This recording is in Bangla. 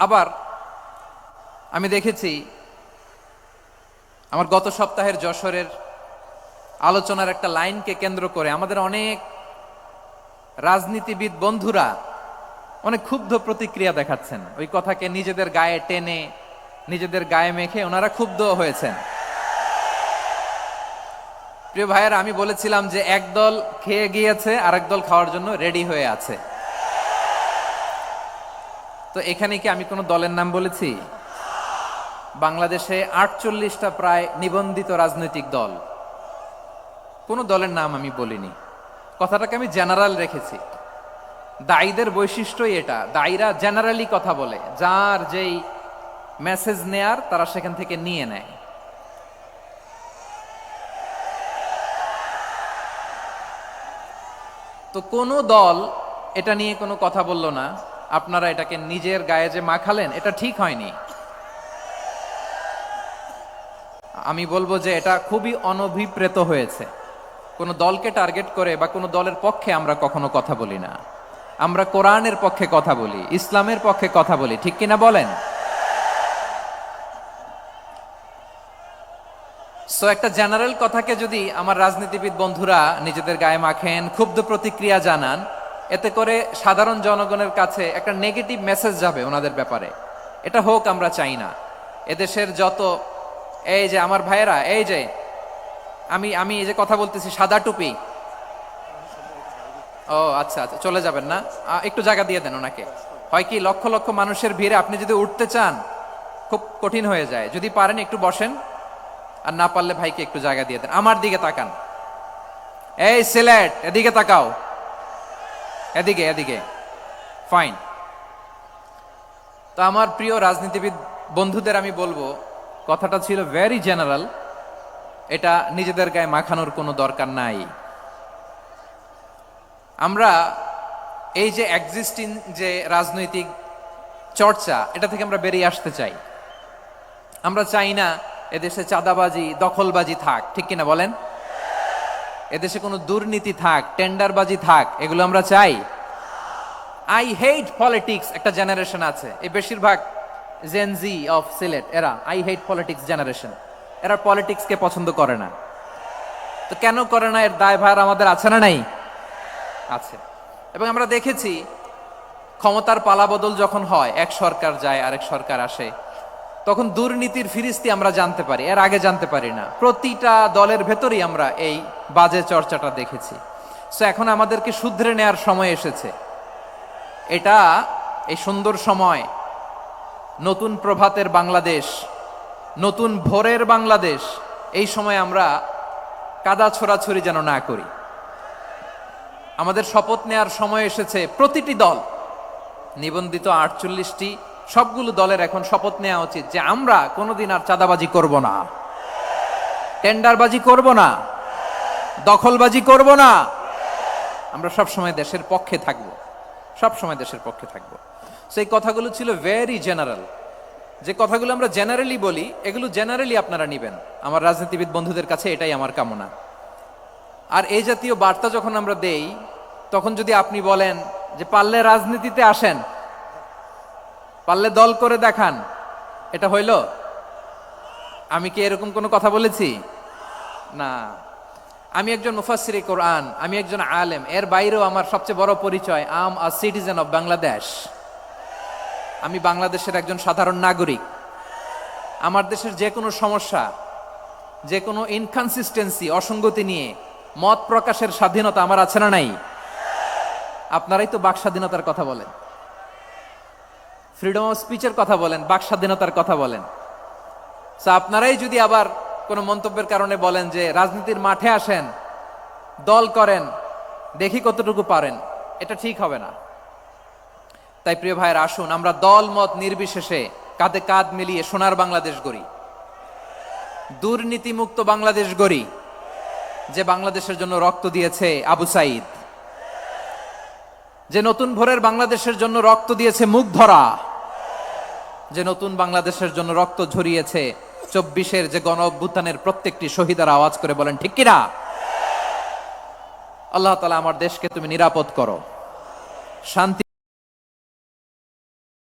আবার আমি দেখেছি আমার গত সপ্তাহের যশোরের আলোচনার একটা লাইনকে কেন্দ্র করে আমাদের অনেক রাজনীতিবিদ বন্ধুরা অনেক ক্ষুব্ধ প্রতিক্রিয়া দেখাচ্ছেন। ওই কথাকে নিজেদের গায়ে টেনে নিজেদের গায়ে মেখে ওনারা ক্ষুব্ধ হয়েছেন। প্রিয় ভাইয়েরা, আমি বলেছিলাম যে একদল খেয়ে গিয়েছে, আরেক দল খাওয়ার জন্য রেডি হয়ে আছে। তো এখানে কি আমি কোনো দলের নাম বলেছি? বাংলাদেশে 48টা প্রায় নিবন্ধিত রাজনৈতিক দল, কোনো দলের নাম আমি বলিনি। কথাটাকে আমি জেনারেল রেখেছি। দায়ীদের বৈশিষ্ট্যই এটা, দায়ীরা জেনারেলি কথা বলে, যার যেই মেসেজ নেয়ার তারা সেখান থেকে নিয়ে নেয়। তো কোনো দল এটা নিয়ে কোনো কথা বলল না, আপনারা এটাকে নিজের গায়ে যে মাখালেন এটা ঠিক হয়নি। আমি বলবো যে এটা খুবই অনভিপ্রেত হয়েছে। কোনো দলকে টার্গেট করে বা কোনো দলের পক্ষে আমরা কখনো কথা বলি না। আমরা কোরআনের পক্ষে কথা বলি, ইসলামের পক্ষে কথা বলি, ঠিক কিনা বলেন? সো একটা জেনারেল কথাকে যদি আমার রাজনীতিবিদ বন্ধুরা নিজেদের গায়ে মাখেন, ক্ষুব্ধ প্রতিক্রিয়া জানান, এতে করে সাধারণ জনগণের কাছে একটা নেগেটিভ মেসেজ যাবে ওনাদের ব্যাপারে। এটা হোক আমরা চাই না। এদেশের যত এই যে আমার ভাইয়েরা, এই যে আমি এই যে কথা বলতেছি, সাদা টুপি, ও আচ্ছা আচ্ছা, চলে যাবেন না? একটু জায়গা দিয়ে দেন ওনাকে। হয় কি, লক্ষ লক্ষ মানুষের ভিড়ে আপনি যদি উঠতে চান খুব কঠিন হয়ে যায়। যদি পারেন একটু বসেন, আর না পারলে ভাইকে একটু জায়গা দিয়ে দেন। আমার দিকে তাকান, এই সিলেট, এদিকে তাকাও, এদিকে এদিকে, ফাইন। তো আমার প্রিয় রাজনীতিবিদ বন্ধুদের আমি বলবো, কথাটা ছিল ভেরি জেনারেল, এটা নিজেদের গায়ে মাখানোর কোনো দরকার নাই। আমরা এই যে এক্সিস্টিং যে রাজনৈতিক চর্চা, এটা থেকে আমরা বেরিয়ে আসতে চাই। আমরা চাই না এদেশে চাঁদাবাজি, দখলবাজি থাক, ঠিক কিনা বলেন? এদেশে কোনো দুর্নীতি থাক, টেন্ডারবাজি থাক, এগুলো আমরা চাই। আই হেট পলিটিক্স একটা জেনারেশন আছে, এই বেশিরভাগ জেনজি অফ সিলেট, এরা আই হেট পলিটিক্স জেনারেশন। এরা পলিটিক্সকে পছন্দ করে না। তো কেন করে না, এর দায়ভার আমাদের আছে না নাই? আছে। এবং আমরা দেখেছি ক্ষমতার পালাবদল যখন হয়, এক সরকার যায় আরেক সরকার আসে, তখন দুর্নীতির ফিরিস্তি আমরা জানতে পারি, এর আগে জানতে পারি না। প্রতিটা দলের ভেতরেই আমরা এই বাজে চর্চাটা দেখেছি। সো এখন আমাদেরকে শুধরে নেয়ার সময় এসেছে। এটা এই সুন্দর সময়, নতুন প্রভাতের বাংলাদেশ, নতুন ভোরের বাংলাদেশ, এই সময় আমরা কাদা ছোড়াছুড়ি যেন না করি। আমাদের শপথ নেয়ার সময় এসেছে। প্রতিটি দল, নিবন্ধিত 48টি, সবগুলো দলের এখন শপথ নেওয়া উচিত যে আমরা কোনোদিন আর চাঁদাবাজি করব না, টেন্ডারবাজি করব না, দখলবাজি করব না। আমরা সবসময় দেশের পক্ষে থাকব, সবসময় দেশের পক্ষে থাকব। সেই কথাগুলো ছিল ভেরি জেনারেল। যে কথাগুলো আমরা জেনারেলি বলি, এগুলো জেনারেলি আপনারা নিবেন। আমার রাজনীতিবিদ বন্ধুদের কাছে এটাই আমার কামনা। আর এই জাতীয় বার্তা যখন আমরা দেই, তখন যদি আপনি বলেন যে পারলে রাজনীতিতে আসেন, পারলে দল করে দেখান, এটা হইল? আমি কি এরকম কোনো কথা বলেছি? না। আমি একজন মুফাসসিরে কোরআন, আমি একজন আলেম, এর বাইরেও আমার সবচেয়ে বড় পরিচয়, আম আ সিটিজেন অফ বাংলাদেশ। আমি বাংলাদেশের একজন সাধারণ নাগরিক। আমার দেশের যে কোনো সমস্যা, যে কোনো ইনকনসিস্টেন্সি, অসঙ্গতি নিয়ে মত প্রকাশের স্বাধীনতা আমার আছে না নাই? আপনারাই তো বাক স্বাধীনতার কথা বলেন, ফ্রিডম অফ স্পিচের কথা বলেন, বাক স্বাধীনতার কথা বলেন। আপনারাই যদি আবার কোনো মন্তব্যের কারণে বলেন যে রাজনীতির মাঠে আসেন, দল করেন, দেখি কতটুকু পারেন, এটা ঠিক হবে না। তাই প্রিয় ভাইয়ের, আসুন আমরা দল মত নির্বিশেষে কাঁধে কাঁধ মিলিয়ে সোনার বাংলাদেশ গড়ি, দুর্নীতিমুক্ত বাংলাদেশ গড়ি, যে বাংলাদেশের জন্য রক্ত দিয়েছে আবু সাইদ, যে নতুন ভোরের বাংলাদেশের জন্য রক্ত দিয়েছে মুগ্ধরা, যে নতুন বাংলাদেশের জন্য রক্ত ঝরিয়েছে 24-এর যে গণ অভ্যুত্থানের প্রত্যেকটি শহীদারা। আওয়াজ করে বলেন ঠিক কিনা? আল্লাহ তাআলা আমার দেশকে তুমি নিরাপদ করো, শান্তি